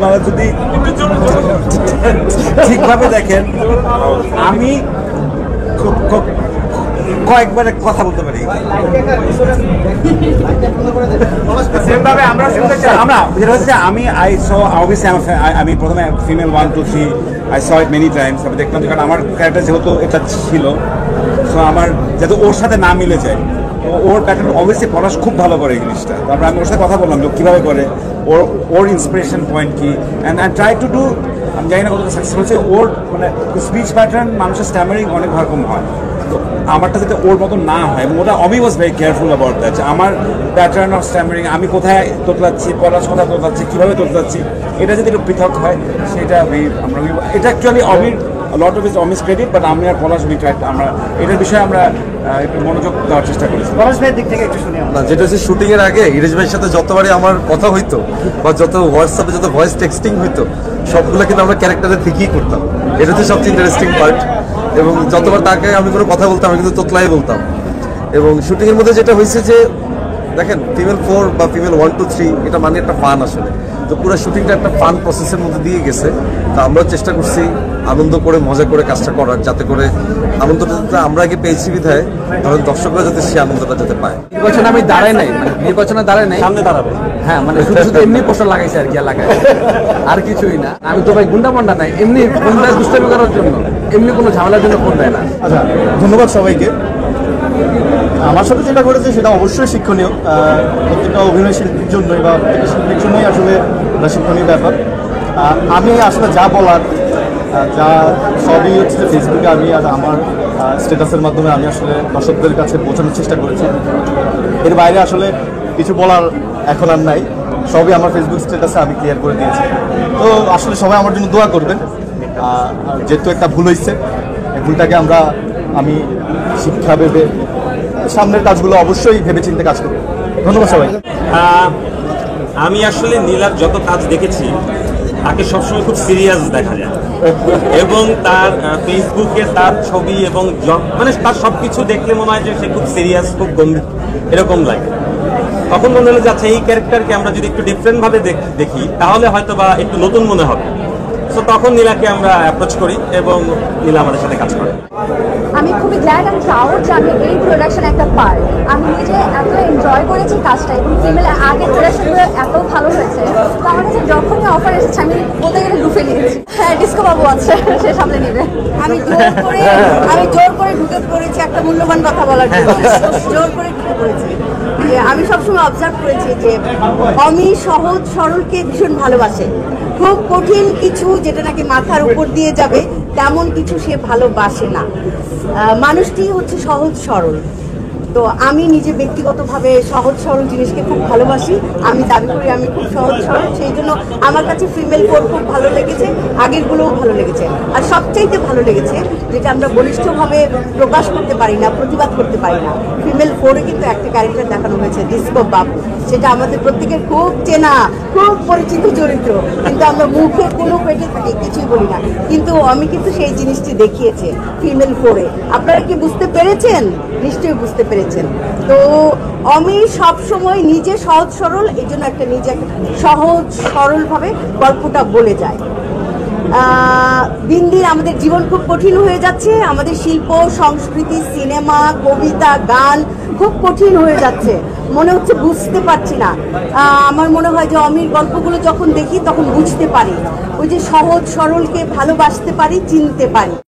আপনারা যদি ঠিকভাবে দেখেন আমি কয়েকবার কথা বলতে পারি। আমি আমি প্রথমে female 1 2 3 I saw it many Times. আমি দেখলাম কারণ আমার ক্যারেক্টার যেহেতু এটা ছিল, সো আমার যাতে ওর সাথে না মিলে যায়, ওর প্যাটার্ন অবভিয়াসলি পলাশ খুব ভালো করে এই জিনিসটা। তারপরে আমি ওর সাথে কথা বললাম যে কীভাবে করে, ওর ইন্সপিরেশন পয়েন্ট কি, and I try to do. আমি জানি না কতটা সাকসেস হচ্ছে। ওর মানে স্পিচ প্যাটার্ন, মানুষের স্ট্যামারিং অনেক রকম হয়, তো আমারটা যাতে ওর মতো না হয়, এবং ওটা Omi was very careful about that. আমার প্যাটার্ন অফ স্ট্যামারিং, আমি কোথায় তোতলাচ্ছি, পলাশ কোথায় তোতলাচ্ছি, কীভাবে তোতলাচ্ছি, এটা যদি একটু পৃথক হয় সেটা আমরা এটা অ্যাকচুয়ালি অমির lot of is Omi's credit, but আমি আর পলাশ আমরা এটার বিষয়ে আমরা একটু মনোযোগ দেওয়ার চেষ্টা করেছি। পলাশ ভাইয়ের দিক থেকে একটু শুনি না, যেটা হচ্ছে শুটিং এর আগে ইরেশ ভাইয়ের সাথে যতবারই আমার কথা হইতো বা যত হোয়াটসঅ্যাপে যত ভয়েস টেক্সটিং হইতো, সবগুলো কিন্তু আমরা ক্যারেক্টারের থেকেই করতাম। এটা হচ্ছে সবচেয়ে ইন্টারেস্টিং পার্ট। এবং যতবার তাকে আমি কোনো কথা বলতাম, আমি কিন্তু তোতলাই বলতাম। এবং শুটিং এর মধ্যে যেটা হয়েছে যে দেখেন, ফিমেল 4 বা ফিমেল 1 2 3 এটা মানে একটা ফান আসলে। তো পুরো শুটিংটা একটা ফান প্রসেসের মধ্যে দিয়ে গেছে। তো আমরাও চেষ্টা করছি আনন্দ করে মজা করে কাজটা করার, যাতে করে আনন্দটা যাতে আমরা আগে পেয়েছি বিধায় ধরেন দর্শকরা যাতে সেই আনন্দটা যাতে পায়। নির্বাচনে আমি দাঁড়াই নাই, মানে নির্বাচনে দাঁড়াই নাই, সামনে দাঁড়াবে। হ্যাঁ, মানে শুধু শুধু এমনি পোস্টার লাগাইছে আর কি এলাকায়, আর কিছুই না। আমি তো ভাই গুন্ডা মন্ডা নাই, এমনি ফোন দেয় দুষ্টামি করার জন্য, এমনি কোনো ঝামেলার জন্য ফোন দেয় না। আচ্ছা, ধন্যবাদ সবাইকে। আমার সাথে যেটা ঘটেছে সেটা অবশ্যই শিক্ষণীয়, প্রত্যেকটা অভিনয় শিল্পীর জন্যই বা প্রত্যেকটা শিল্পীর জন্যই আসলে শিক্ষণীয় ব্যাপার। আমি আসলে যা বলার যা সবই হচ্ছে যে ফেসবুকে আমি আর আমার স্ট্যাটাসের মাধ্যমে আমি আসলে দর্শকদের কাছে পৌঁছানোর চেষ্টা করেছি। এর বাইরে আসলে কিছু বলার এখন আর নাই, সবই আমার ফেসবুক স্ট্যাটাসে আমি ক্লিয়ার করে দিয়েছি। তো আসলে সবাই আমার জন্য দোয়া করবেন। যেহেতু একটা ভুল হয়েছে, এই ভুলটাকে আমি শিক্ষা ভেবে সামনের কাজগুলো অবশ্যই ভেবেচিন্তে কাজ করব। ধন্যবাদ সবাই। আমি আসলে নীলার যত কাজ দেখেছি, তাকে সবসময় খুব সিরিয়াস দেখা যায়, এবং তার ফেসবুকে তার ছবি এবং মানে তার সবকিছু দেখলে মনে হয় যে সে খুব সিরিয়াস, খুব গম্ভীর এরকম লাগে। তখন মনে হলো যে আচ্ছা, এই ক্যারেক্টারকে আমরা যদি একটু ডিফারেন্ট ভাবে দেখি তাহলে হয়তো বা একটু নতুন মনে হবে। সো তখন নীলাকে আমরা অ্যাপ্রোচ করি এবং নীলা আমাদের সাথে কাজ করে। আমি খুবই গ্ল্যাড অ্যান্ড প্রাউড যে আমি এই প্রোডাকশন একটা পার্ট। আমি নিজে এত এনজয় করেছি কাজটা, এবং ফিমেল আগের প্রোডাকশনগুলো এত ভালো হয়েছে। তো আমার কাছে যখনই অফার এসেছে আমি বলতে গেলে লুফে নিয়েছি। হ্যাঁ, ডিস্কো বাবু আছে, সে সামলে নেবে। আমি জোর করে ঢুকে পড়েছি একটা মূল্যবান কথা বলার জন্য, জোর করে ঢুকে পড়েছি। আমি সবসময় অবজার্ভ করেছি যে অমি সহজ সরলকে ভীষণ ভালোবাসে। খুব কঠিন কিছু যেটা নাকি মাথার উপর দিয়ে যাবে তেমন কিছু সে ভালোবাসে না। মানুষটি হচ্ছে সহজ সরল। তো আমি নিজে ব্যক্তিগতভাবে সহজ সরল জিনিসকে খুব ভালোবাসি। আমি দাবি করি আমি খুব সহজ সরল, সেই জন্য আমার কাছে ফিমেল 4 খুব ভালো লেগেছে, আগেরগুলোও ভালো লেগেছে। আর সবচাইতে ভালো লেগেছে যেটা আমরা বলিষ্ঠভাবে প্রকাশ করতে পারি না, প্রতিবাদ করতে পারি না, ফিমেল 4-এ কিন্তু একটা ক্যারেক্টার দেখানো হয়েছে, ডিস্কো বাবু। সেটা আমাদের প্রত্যেকের খুব চেনা, খুব পরিচিত চরিত্র, কিন্তু আমরা মুখে কোনো পেটে থাকি কিছুই বলি না। কিন্তু আমি কিন্তু সেই জিনিসটি দেখিয়েছে ফিমেল 4-এ। আপনারা কি বুঝতে পেরেছেন? নিশ্চয়ই বুঝতে পেরেছেন। তো অমি সবসময় নিজে সহজ সরল, এই জন্য একটা সহজ সরল ভাবে গল্পটা বলে যায়। দিন দিন আমাদের জীবন খুব কঠিন হয়ে যাচ্ছে, আমাদের শিল্প সংস্কৃতি, সিনেমা, কবিতা, গান খুব কঠিন হয়ে যাচ্ছে, মনে হচ্ছে বুঝতে পারছি না। আমার মনে হয় যে অমির গল্পগুলো যখন দেখি তখন বুঝতে পারি, ওই যে সহজ সরলকে ভালোবাসতে পারি, চিনতে পারি।